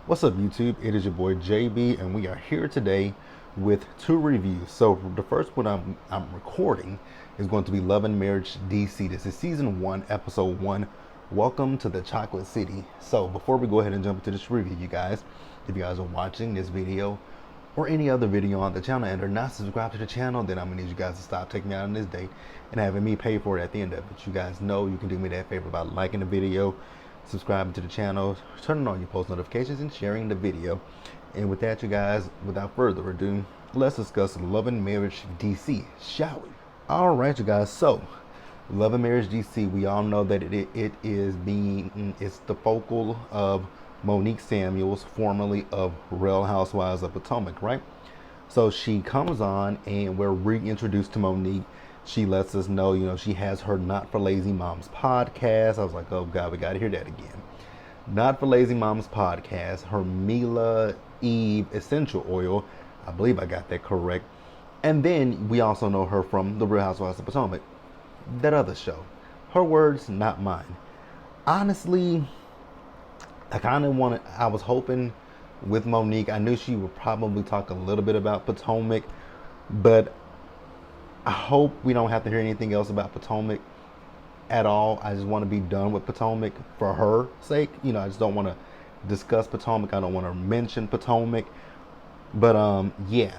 What's up, YouTube? It is your boy JB, and we are here today with two reviews. So the first one I'm recording is going to be Love and Marriage DC. This is season 1, episode 1. Welcome to the Chocolate City. So before we go ahead and jump into this review, you guys, if you guys are watching this video or any other video on the channel and are not subscribed to the channel, then I'm gonna need you guys to stop taking me out on this date and having me pay for it at the end of it. You guys know you can do me that favor by liking the video, subscribing to the channel, turning on your post notifications, and sharing the video. And with that, you guys, without further ado, let's discuss Love and Marriage DC, shall we? All right, you guys. So, Love and Marriage DC, we all know that it's the focal of Monique Samuels, formerly of Real Housewives of Potomac, right? So she comes on and we're reintroduced to Monique. She lets us know, she has her Not for Lazy Moms podcast. I was like, oh God, we got to hear that again. Not for Lazy Moms podcast, her Mila Eve essential oil. I believe I got that correct. And then we also know her from the Real Housewives of Potomac, that other show. Her words, not mine. Honestly, I was hoping with Monique, I knew she would probably talk a little bit about Potomac, but I hope we don't have to hear anything else about Potomac at all. I just want to be done with Potomac for her sake. I just don't want to discuss Potomac. I don't want to mention Potomac. But yeah.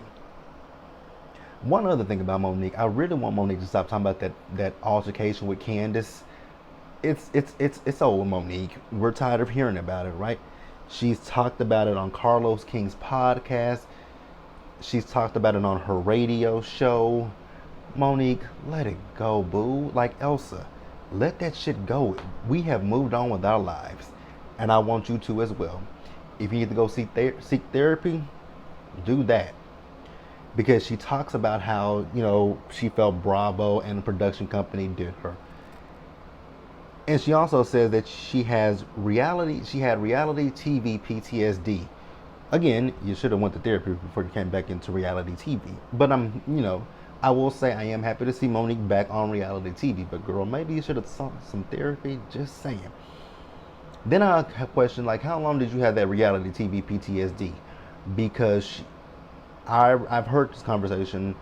One other thing about Monique, I really want Monique to stop talking about that altercation with Candace. It's old, Monique. We're tired of hearing about it, right? She's talked about it on Carlos King's podcast. She's talked about it on her radio show. Monique, let it go, boo. Like Elsa, let that shit go. We have moved on with our lives, and I want you to as well. If you need to go seek therapy, do that. Because she talks about how, she felt Bravo and the production company did her. And she also says that she had reality TV PTSD. Again, you should have went to therapy before you came back into reality TV. But I will say I am happy to see Monique back on reality TV. But girl, maybe you should have sought some therapy. Just saying. Then I question, like, how long did you have that reality TV PTSD? Because I've heard this conversation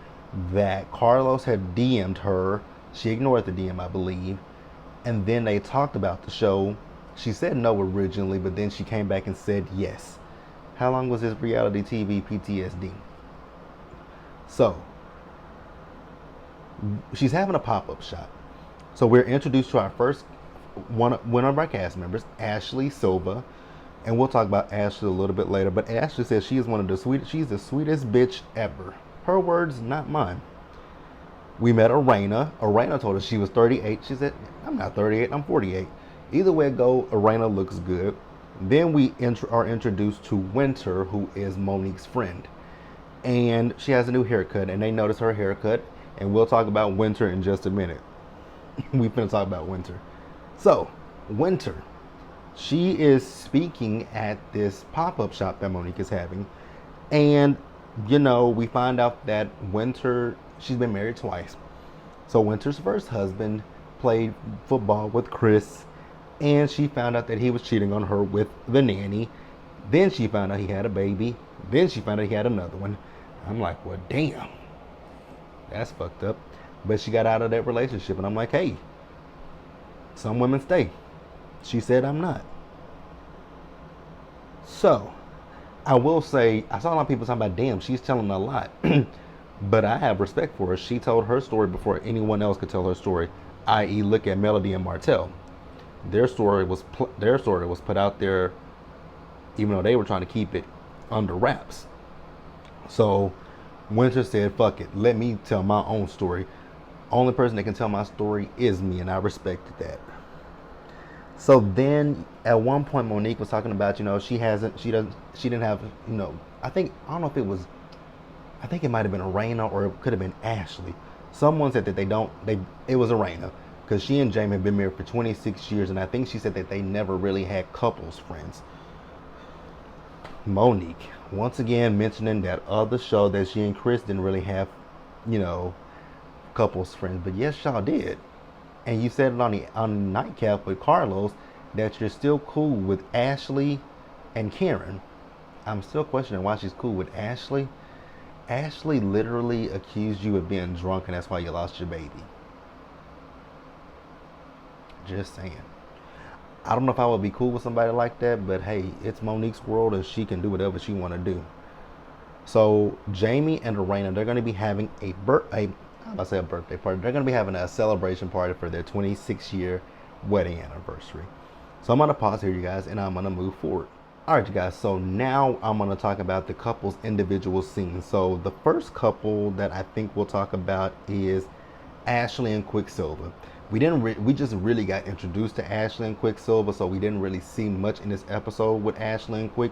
that Carlos had DM'd her. She ignored the DM, I believe. And then they talked about the show. She said no originally, but then she came back and said yes. How long was this reality TV PTSD? So, she's having a pop-up shop. So we're introduced to our first one of our cast members, Ashley Silva, and we'll talk about Ashley a little bit later. But Ashley says she is she's the sweetest bitch ever. Her words, not mine. We met Irena. Irena told us she was 38. She said, I'm not 38, I'm 48. Either way it go, Irena looks good. Then we are introduced to Winter, who is Monique's friend. And she has a new haircut, and they notice her haircut. And we'll talk about Winter in just a minute. We finna talk about Winter. So, Winter. She is speaking at this pop-up shop that Monique is having. And, we find out that Winter, she's been married twice. So Winter's first husband played football with Chris. And she found out that he was cheating on her with the nanny. Then she found out he had a baby. Then she found out he had another one. I'm like, well, damn. That's fucked up. But she got out of that relationship. And I'm like, hey, some women stay. She said I'm not. So, I will say, I saw a lot of people talking about, damn, she's telling a lot. But I have respect for her. She told her story before anyone else could tell her story. I.e., look at Melody and Martell. Their story was put out there, even though they were trying to keep it under wraps. So, Winter said, fuck it, let me tell my own story. Only person that can tell my story is me, and I respected that. So then at one point Monique was talking about, she didn't have, I don't know if it was, I think it might have been Irena or it could have been Ashley. Someone said that it was Irena, because she and Jamie have been married for 26 years, and I think she said that they never really had couples friends. Monique, once again mentioning that other show that she and Chris didn't really have, couples friends, but yes, y'all did. And you said it on Nightcap with Carlos that you're still cool with Ashley and Karen. I'm still questioning why she's cool with Ashley. Ashley literally accused you of being drunk, and that's why you lost your baby. Just saying. I don't know if I would be cool with somebody like that, but hey, it's Monique's world, and she can do whatever she want to do. So Jamie and Irena, they're going to be having I say a birthday party. They're going to be having a celebration party for their 26-year wedding anniversary. So I'm going to pause here, you guys, and I'm going to move forward. All right, you guys. So now I'm going to talk about the couple's individual scenes. So the first couple that I think we'll talk about is Ashley and Quicksilver. We just really got introduced to Ashley and Quicksilver, so we didn't really see much in this episode with Ashley and Quick.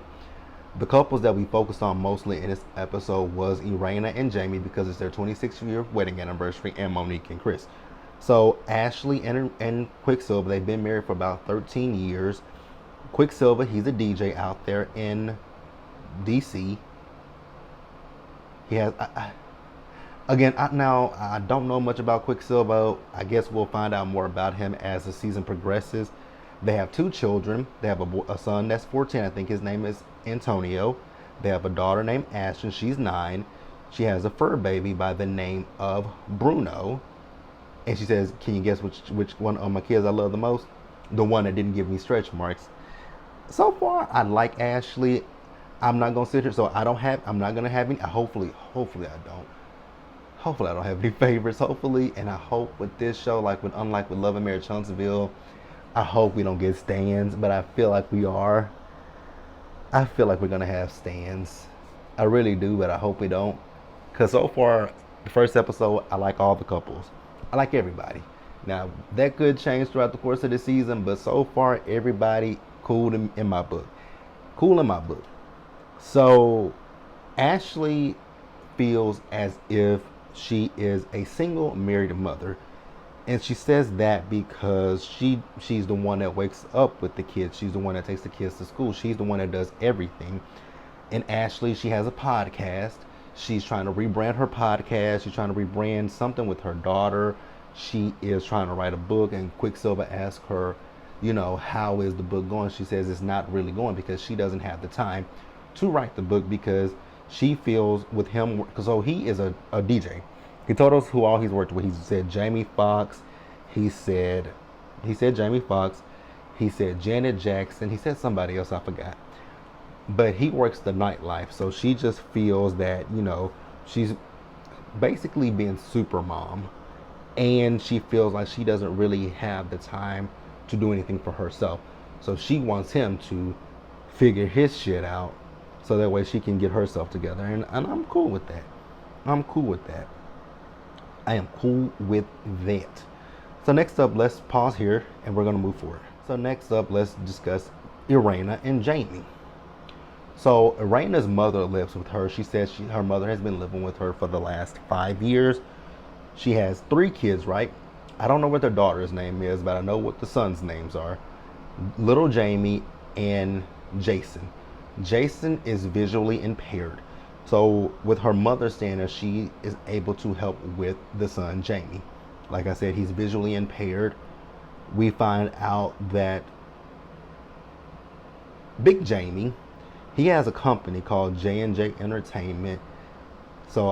The couples that we focused on mostly in this episode was Irena and Jamie because it's their 26-year wedding anniversary, and Monique and Chris. So Ashley and Quicksilver, they've been married for about 13 years. Quicksilver, he's a DJ out there in DC. He has now I don't know much about Quicksilver. I guess we'll find out more about him as the season progresses. They have 2 children. They have a son that's 14. I think his name is Antonio. They have a daughter named Ashton. She's 9. She has a fur baby by the name of Bruno. And she says, "Can you guess which one of my kids I love the most? The one that didn't give me stretch marks." So far, I like Ashley. I'm not gonna sit here, so I'm not gonna have any. Hopefully I don't. Hopefully I don't have any favorites. Hopefully, and I hope with this show, unlike with Love and Marriage Huntsville, I hope we don't get stands, but I feel like we are. I feel like we're gonna have stands. I really do, but I hope we don't. Cause so far, the first episode, I like all the couples. I like everybody. Now that could change throughout the course of the season, but so far everybody cool in my book. Cool in my book. So Ashley feels as if she is a single married mother. And she says that because she's the one that wakes up with the kids. She's the one that takes the kids to school. She's the one that does everything. And Ashley, she has a podcast. She's trying to rebrand her podcast. She's trying to rebrand something with her daughter. She is trying to write a book. And Quicksilver asks her, how is the book going? She says it's not really going because she doesn't have the time to write the book because she feels with him. So he is a DJ. He told us who all he's worked with. He said Jamie Foxx. He said Jamie Foxx. He said Janet Jackson. He said somebody else, I forgot. But he works the nightlife. So she just feels that, she's basically being super mom. And she feels like she doesn't really have the time to do anything for herself. So she wants him to figure his shit out so that way she can get herself together. And I'm cool with that. I'm cool with that. I am cool with that. So next up, let's pause here and we're going to move forward. So next up, let's discuss Irena and Jamie. So Irena's mother lives with her. She says her mother has been living with her for the last 5 years. She has 3 kids, right? I don't know what their daughter's name is, but I know what the son's names are. Little Jamie and Jason. Jason is visually impaired. So with her mother staying there, she is able to help with the son, Jamie. Like I said, he's visually impaired. We find out that Big Jamie, he has a company called J&J Entertainment. So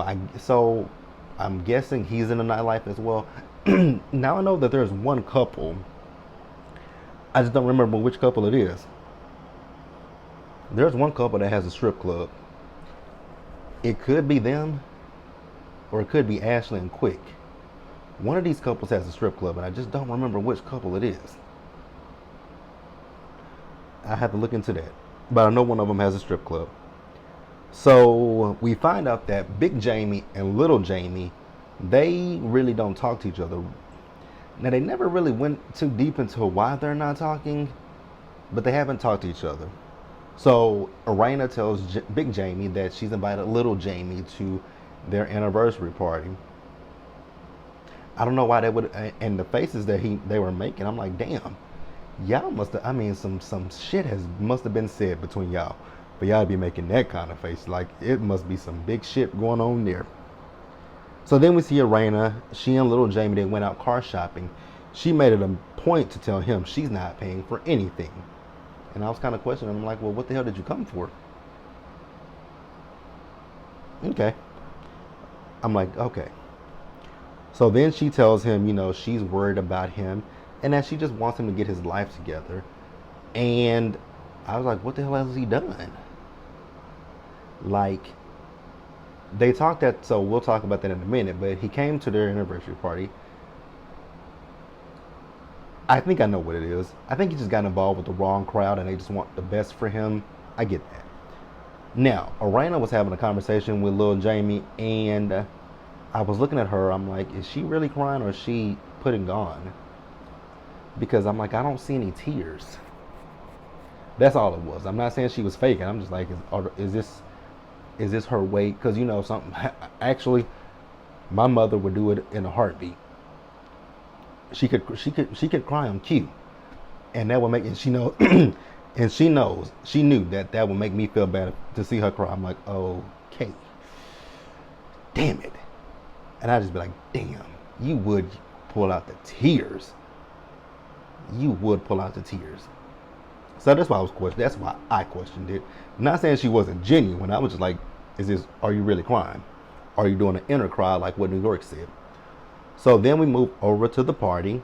I'm guessing he's in the nightlife as well. Now I know that there's one couple. I just don't remember which couple it is. There's one couple that has a strip club. It could be them, or it could be Ashley and Quick. One of these couples has a strip club, and I just don't remember which couple it is. I have to look into that. But I know one of them has a strip club. So we find out that Big Jamie and Little Jamie, they really don't talk to each other. Now, they never really went too deep into why they're not talking, but they haven't talked to each other. So Irena tells Big Jamie that she's invited Little Jamie to their anniversary party. I don't know why they would, and the faces that they were making, I'm like, damn, y'all must have, some shit must have been said between y'all. But y'all be making that kind of face, like it must be some big shit going on there. So then we see Irena, she and Little Jamie, they went out car shopping. She made it a point to tell him she's not paying for anything. And I was kind of questioning, I'm like, well, what the hell did you come for? Okay. I'm like, okay. So then she tells him, she's worried about him and that she just wants him to get his life together. And I was like, what the hell has he done? Like, they talked that, so we'll talk about that in a minute, but he came to their anniversary party. I think I know what it is. I think he just got involved with the wrong crowd and they just want the best for him. I get that. Now, Irena was having a conversation with Lil Jamie, and I was looking at her. I'm like, is she really crying or is she putting on? Because I'm like, I don't see any tears. That's all it was. I'm not saying she was faking. I'm just like, is this her way? Because something. Actually, my mother would do it in a heartbeat. She could cry on cue, and that would make. And she knows, and she knew that would make me feel bad to see her cry. I'm like, okay, damn it, and I just be like, damn, you would pull out the tears. You would pull out the tears. So that's why I was questioning. That's why I questioned it. I'm not saying she wasn't genuine. I was just like, are you really crying? Are you doing an inner cry like what New York said? So then we move over to the party.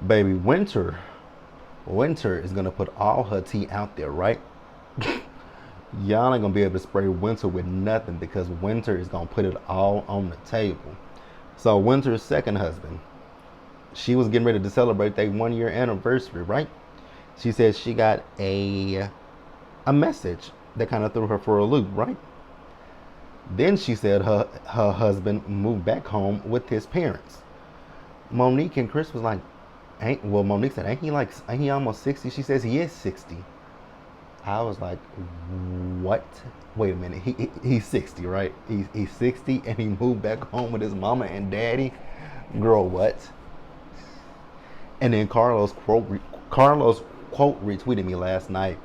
Baby, Winter is gonna put all her tea out there, right? Y'all ain't gonna be able to spray Winter with nothing because Winter is gonna put it all on the table. So Winter's second husband, she was getting ready to celebrate their 1 year anniversary, right? She said she got a message that kind of threw her for a loop, right? Then she said her husband moved back home with his parents. Monique and Chris was like, Monique said, ain't he almost 60? She says he is 60. I was like, what? Wait a minute, he's 60, right? He's 60 and he moved back home with his mama and daddy? Girl, what? And then Carlos quote retweeted me last night,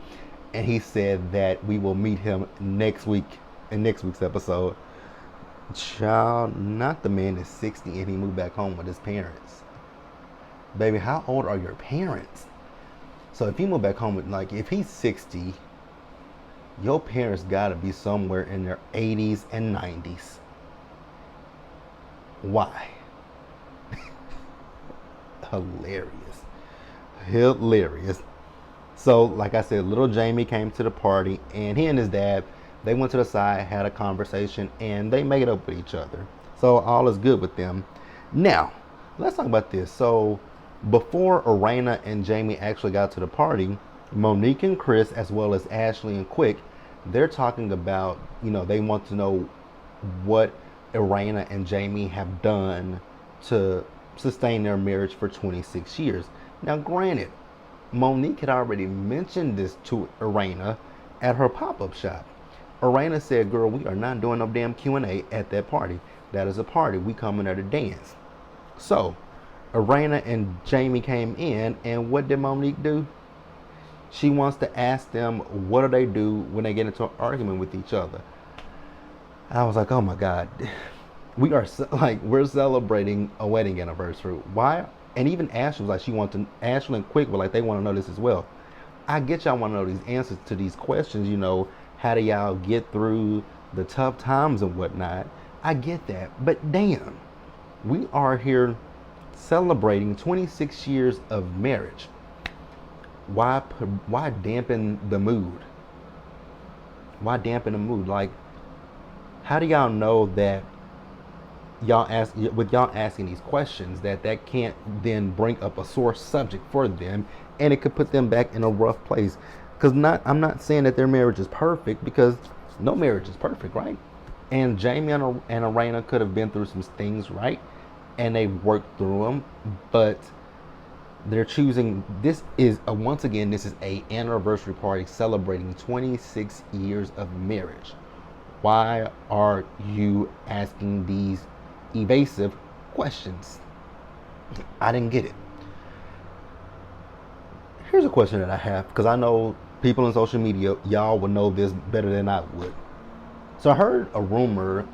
and he said that we will meet him next week in next week's episode. Child, not the man is 60 and he moved back home with his parents. Baby, how old are your parents? So if you move back home with, like, if he's 60, your parents gotta be somewhere in their 80s and 90s. Why? Hilarious. So like I said, little Jamie came to the party and he and his dad, they went to the side, had a conversation, and they made up with each other. So all is good with them. Now, let's talk about this. So before Irena and Jamie actually got to the party, Monique and Chris, as well as Ashley and Quick, they're talking about, they want to know what Irena and Jamie have done to sustain their marriage for 26 years. Now, granted, Monique had already mentioned this to Irena at her pop-up shop. Irena said, girl, we are not doing no damn Q&A at that party. That is a party. We coming there to dance. So, Irena and Jamie came in, and what did Monique do? She wants to ask them, what do they do when they get into an argument with each other? I was like, oh my God. We're celebrating a wedding anniversary. Why? And even Ashley was like, Ashley and Quick were like, they want to know this as well. I get y'all want to know these answers to these questions, how do y'all get through the tough times and whatnot? I get that. But damn, we are here celebrating 26 years of marriage. Why dampen the mood? Why dampen the mood? Like, how do y'all know that y'all asking these questions that can't then bring up a sore subject for them, and it could put them back in a rough place? Because I'm not saying that their marriage is perfect, because no marriage is perfect, right? And Jamie and Irena could have been through some things, right? And they've worked through them, but they're choosing. This is a anniversary party celebrating 26 years of marriage. Why are you asking these evasive questions? I didn't get it. Here's a question that I have, because I know people in social media, y'all would know this better than I would. So I heard a rumor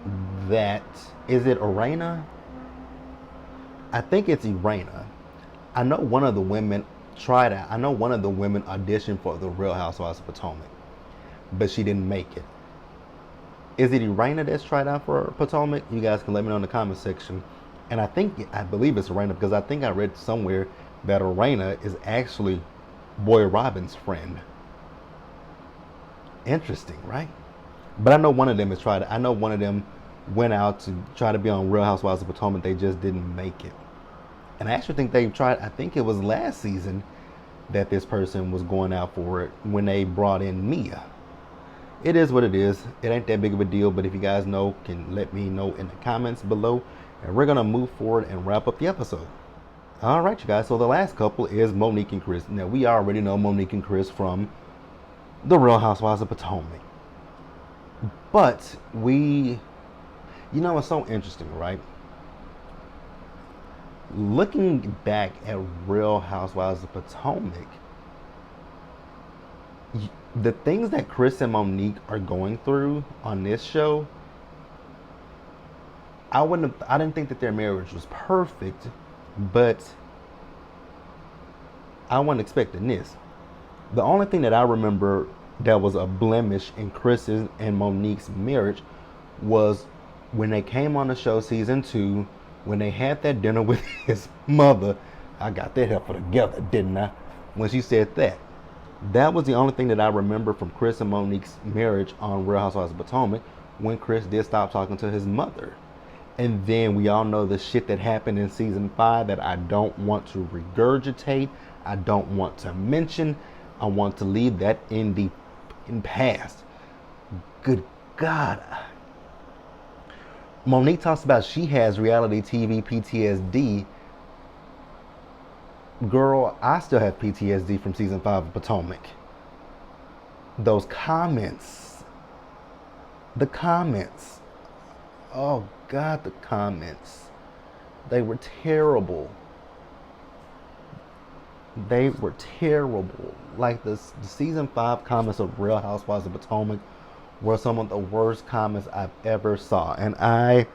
that, is it Irena? I think it's Irena. I know one of the women tried out. I know one of the women auditioned for the Real Housewives of Potomac, but she didn't make it. Is it Irena that's tried out for Potomac? You guys can let me know in the comment section. And I believe it's Irena because I think I read somewhere that Irena is actually Boy Robin's friend. Interesting, right? But I know one of them has tried it. I know one of them went out to try to be on Real Housewives of Potomac. They just didn't make it. And I actually think they tried, I think it was last season that this person was going out for it when they brought in Mia. It is what it is. It ain't that big of a deal, but if you guys know, can let me know in the comments below. And we're going to move forward and wrap up the episode. All right, you guys. So the last couple is Monique and Chris. Now, we already know Monique and Chris from the Real Housewives of Potomac. But it's so interesting, right? Looking back at Real Housewives of Potomac, the things that Chris and Monique are going through on this show, I didn't think that their marriage was perfect, but I wasn't expecting this. The only thing that I remember that was a blemish in Chris's and Monique's marriage was when they came on the show season 2, when they had that dinner with his mother. I got that heifer together, didn't I? When she said that. That was the only thing that I remember from Chris and Monique's marriage on Real Housewives of Potomac, when Chris did stop talking to his mother. And then we all know the shit that happened in season 5 that I don't want to regurgitate. I don't want to mention. I want to leave that in the past. Good God. Monique talks about she has reality TV PTSD. Girl, I still have PTSD from season 5 of Potomac. Those comments. The comments. Oh God, the comments. They were terrible. They were terrible. Like the season 5 comments of Real Housewives of Potomac were some of the worst comments I've ever saw. And I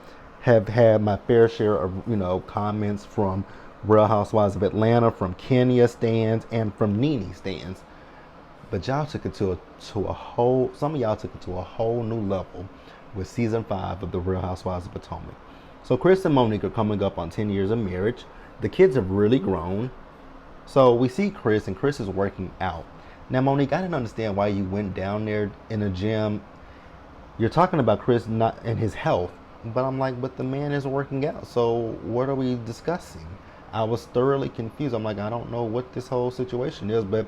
have had my fair share of, comments from Real Housewives of Atlanta, from Kenya stands, and from Nene stands. But y'all took it to a whole, some of y'all took it to a whole new level with season 5 of the Real Housewives of Potomac. So Chris and Monique are coming up on 10 years of marriage. The kids have really grown. So we see Chris, and Chris is working out. Now, Monique, I didn't understand why you went down there in the gym. You're talking about Chris not and his health, but I'm like, but the man is working out. So what are we discussing? I was thoroughly confused. I'm like, I don't know what this whole situation is, but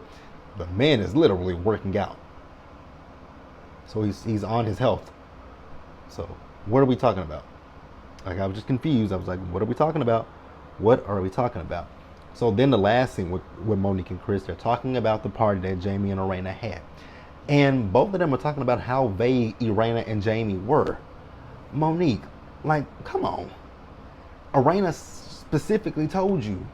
the man is literally working out. So he's on his health. So what are we talking about? Like, I was just confused. I was like, what are we talking about? What are we talking about? So then the last scene with Monique and Chris, they're talking about the party that Jamie and Irena had. And both of them are talking about how vague Irena and Jamie were. Monique, like, come on. Irena specifically told you,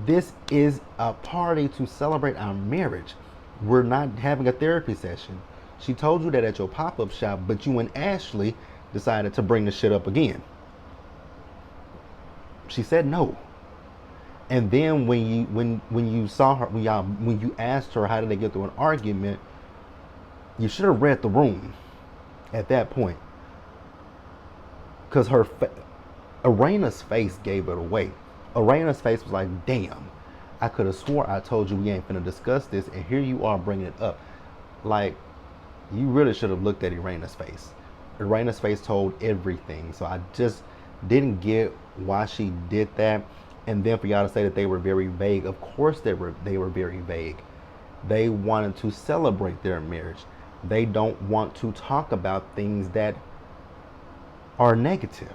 this is a party to celebrate our marriage. We're not having a therapy session. She told you that at your pop-up shop, but you and Ashley decided to bring the shit up again. She said no. And then when you saw her, when you asked her how did they get through an argument, you should have read the room at that point. Because Arena's face gave it away. Arena's face was like, damn, I could have swore I told you we ain't finna discuss this, and here you are bringing it up. Like, you really should have looked at Irena's face. Irena's face told everything. So I just didn't get why she did that. And then for y'all to say that they were very vague. Of course they were very vague. They wanted to celebrate their marriage. They don't want to talk about things that are negative.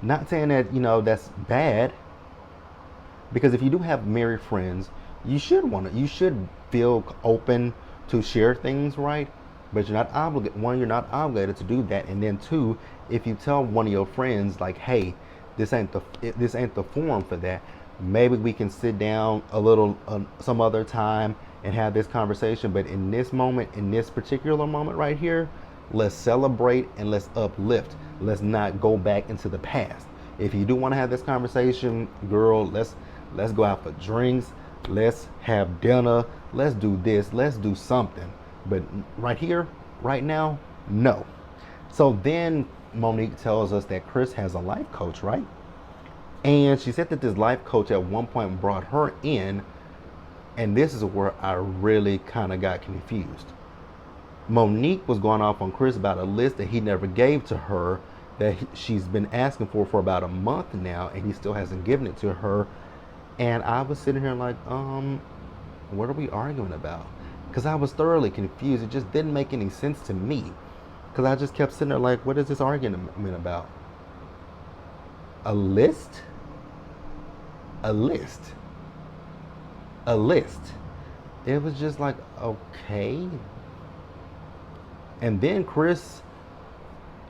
Not saying that, that's bad. Because if you do have married friends, you should feel open to share things, right? But you're not obligated. One, you're not obligated to do that. And then two, if you tell one of your friends like, hey, this ain't the forum for that, maybe we can sit down a little some other time and have this conversation. But in this moment, in this particular moment right here, let's celebrate and let's uplift. Let's not go back into the past. If you do want to have this conversation, girl, let's go out for drinks. Let's have dinner. Let's do this. Let's do something. But right here, right now, No. So then Monique tells us that Chris has a life coach, right? And she said that this life coach at one point brought her in, and this is where I really kind of got confused. Monique was going off on Chris about a list that he never gave to her that she's been asking for about a month now, and he still hasn't given it to her. And I was sitting here like, what are we arguing about? Because I was thoroughly confused. It just didn't make any sense to me. Because I just kept sitting there like, what is this argument about? A list? A list. A list. It was just like, okay. And then Chris,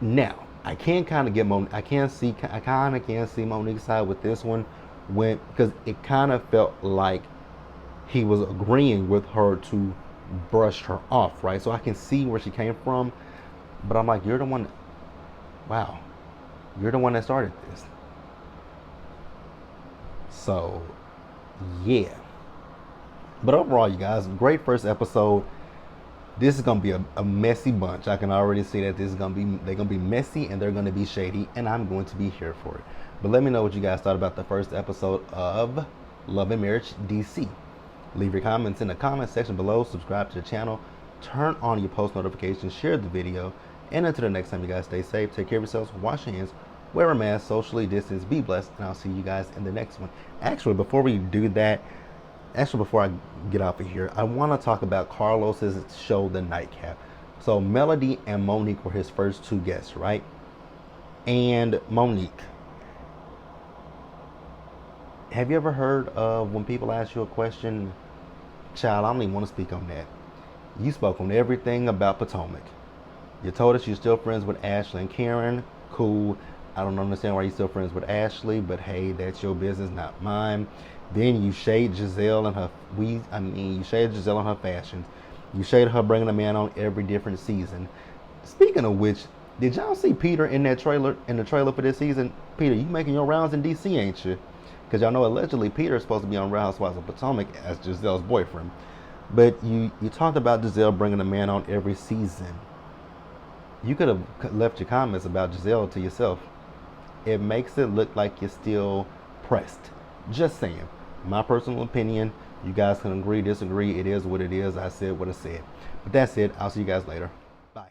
now I can kind of get I kind of can see Monique's side with this one, when because it kind of felt like he was agreeing with her to brush her off, right? So I can see where she came from, but I'm like, you're the one. Wow, you're the one that started this. So, yeah. But overall, you guys, great first episode. This is gonna be a messy bunch. I can already see that this is gonna be they're gonna be messy and they're gonna be shady, and I'm going to be here for it. But let me know what you guys thought about the first episode of Love and Marriage DC. Leave your comments in the comment section below. Subscribe to the channel. Turn on your post notifications. Share the video. And until the next time, you guys stay safe. Take care of yourselves. Wash your hands. Wear a mask. Socially distance. Be blessed. And I'll see you guys in the next one. Actually, before we do that, before I get off of here, I want to talk about Carlos's show, The Nightcap. So Melody and Monique were his first two guests, right? And Monique, have you ever heard of when people ask you a question? Child, I don't even want to speak on that. You spoke on everything about Potomac. You told us you're still friends with Ashley and Karen. Cool. I don't understand why you're still friends with Ashley, but hey, that's your business, not mine. Then you shade Giselle and her you shade Giselle and her fashions. You shaded her bringing a man on every different season. Speaking of which, did y'all see Peter in the trailer for this season? Peter, you making your rounds in DC, ain't you? Because y'all know allegedly Peter is supposed to be on Real Housewives of Potomac as Giselle's boyfriend. But you talked about Giselle bringing a man on every season. You could have left your comments about Giselle to yourself. It makes it look like you're still pressed. Just saying. My personal opinion. You guys can agree, disagree. It is what it is. I said what I said. But that's it. I'll see you guys later. Bye.